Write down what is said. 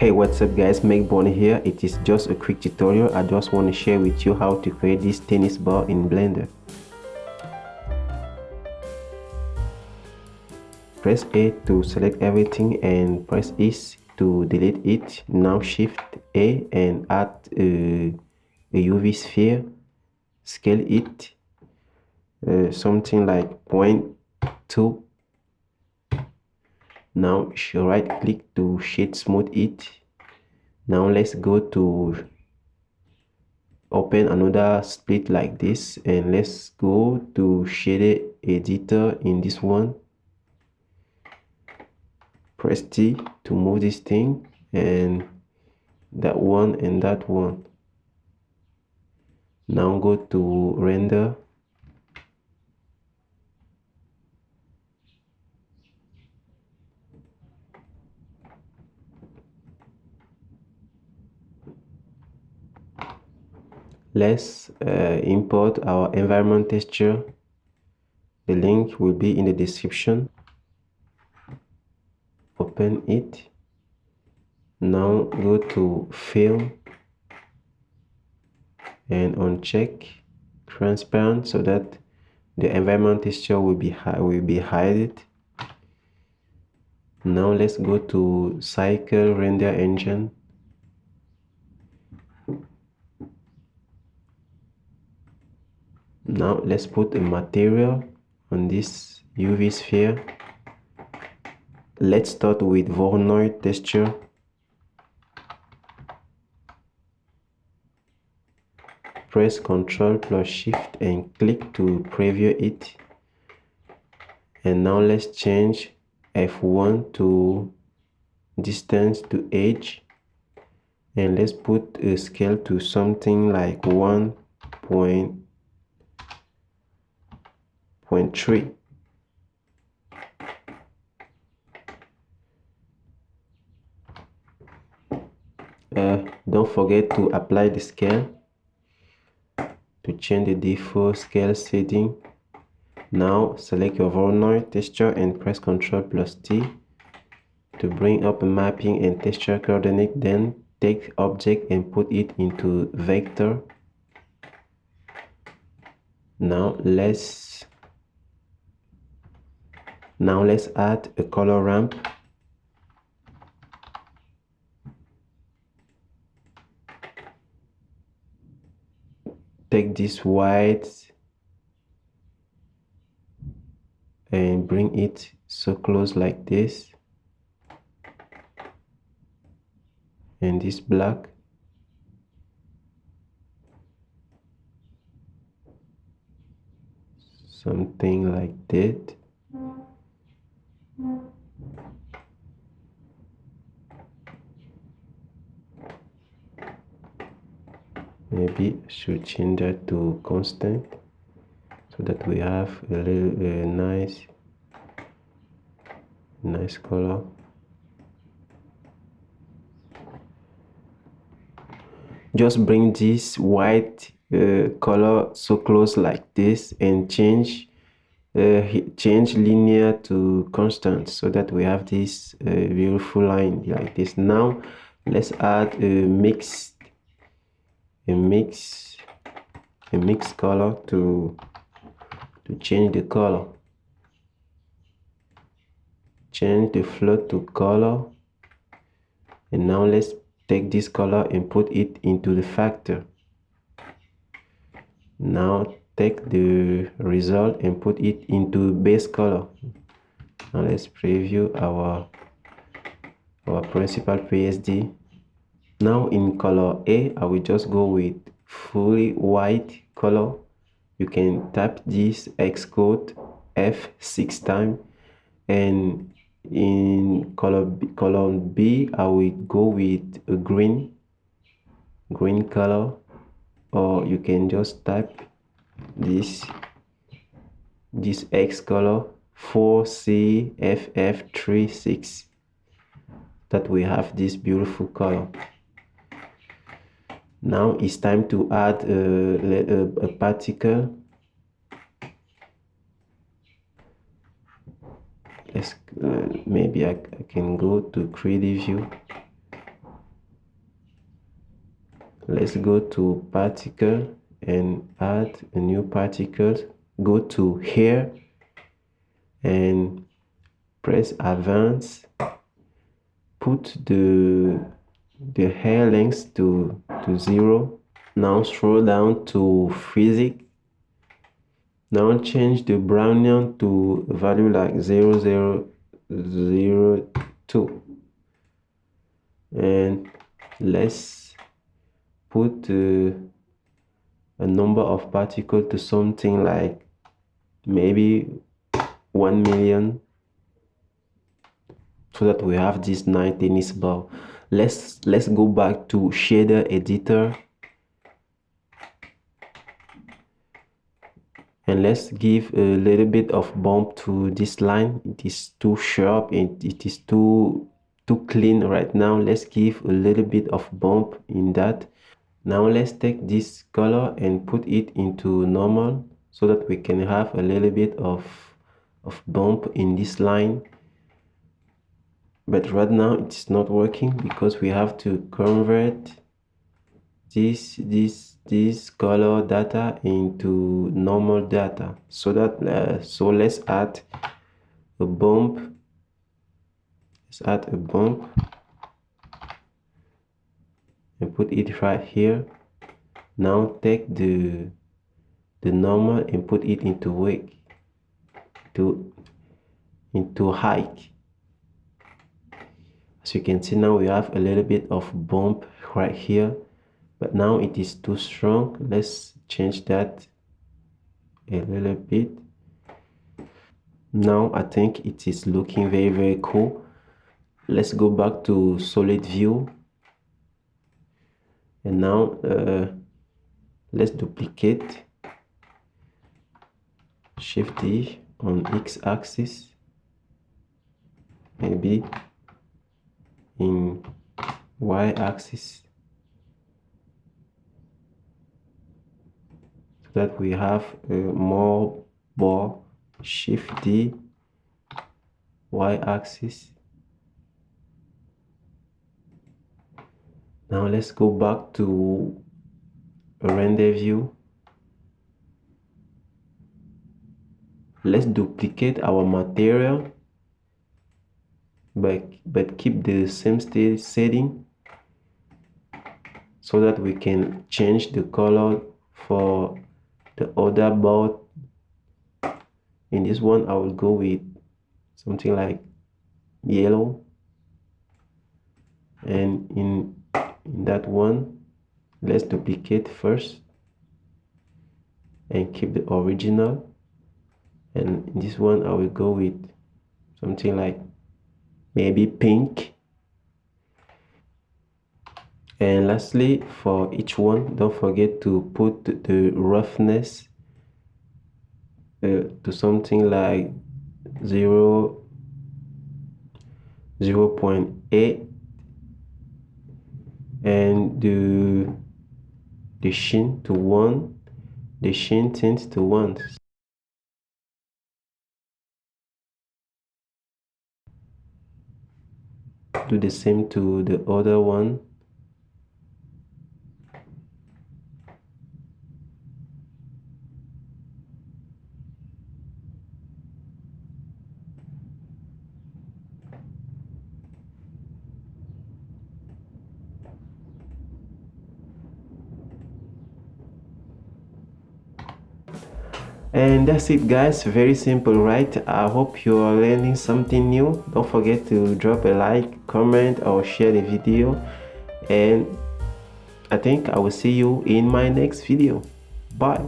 Hey, what's up guys, Megbon here. It is just a quick tutorial. I just want to share with you how to create this tennis ball in Blender. Press A to select everything and press E to delete it. Now shift A and add a UV sphere. Scale it something like 0.2. Now right click to shade smooth it. Now let's go to open another split like this, and let's go to shader editor. In this one, press T to move this thing, and that one and that one. Now go to render, let's import our environment texture. The link will be in the description. Open it. Now go to fill and uncheck transparent so that the environment texture will be hidden. Now let's go to cycle render engine. Now let's put a material on this UV sphere. Let's start with Voronoi texture. Press Ctrl plus Shift and click to preview it. And now let's change F1 to distance to edge, and let's put a scale to something like 1.3. Don't forget to apply the scale to change the default scale setting. Now select your Voronoi texture and press Ctrl plus T to bring up a mapping and texture coordinate. Then take object and put it into vector. Now let's add a color ramp. Take this white and bring it so close like this, and this black. Something like that. Maybe I should change that to constant so that we have a little nice color. Just bring this white color so close like this, and change linear to constant so that we have this beautiful line like this. Now let's add a mix color to change the color. Change the float to color, and now let's take this color and put it into the factor. Now take the result and put it into base color. Now let's preview our principal PSD. Now in color A, I will just go with fully white color. You can tap this Xcode F6 times, and in color B, I will go with a green color, or you can just type this X color 4CFF36, that we have this beautiful color. Now it's time to add a particle. Maybe I can go to 3D view Let's go to particle and add a new particle. Go to here and press advance. Put the hair length to 0. Now scroll down to physics. Now change the Brownian to a value like 0002. And let's put a number of particles to something like maybe 1 million, so that we have this 9 tennis ball. Let's go back to shader editor and let's give a little bit of bump to this line. It is too sharp and it is too clean right now. Let's give a little bit of bump in that. Now let's take this color and put it into normal so that we can have a little bit of bump in this line. But right now it's not working because we have to convert this color data into normal data, so that so let's add a bump. Let's add a bump and put it right here. Now take the normal and put it into weight, into height. As you can see, now we have a little bit of bump right here, but now it is too strong. Let's change that a little bit. Now I think it is looking very cool. Let's go back to solid view, and now let's duplicate, Shift D on x-axis, maybe in y-axis, so that we have more ball. Shift D, y-axis. Now let's go back to a render view. Let's duplicate our material, but keep the same setting, so that we can change the color for the other ball. In this one I will go with something like yellow, and in that one let's duplicate first and keep the original, and in this one I will go with something like maybe pink. And lastly, for each one, don't forget to put the roughness to something like 0.8, and the sheen to 1, the sheen tint to 1. Do the same to the other one. And that's it, guys. Very simple, right? I hope you are learning something new. Don't forget to drop a like, comment, or share the video, and I think I will see you in my next video. Bye.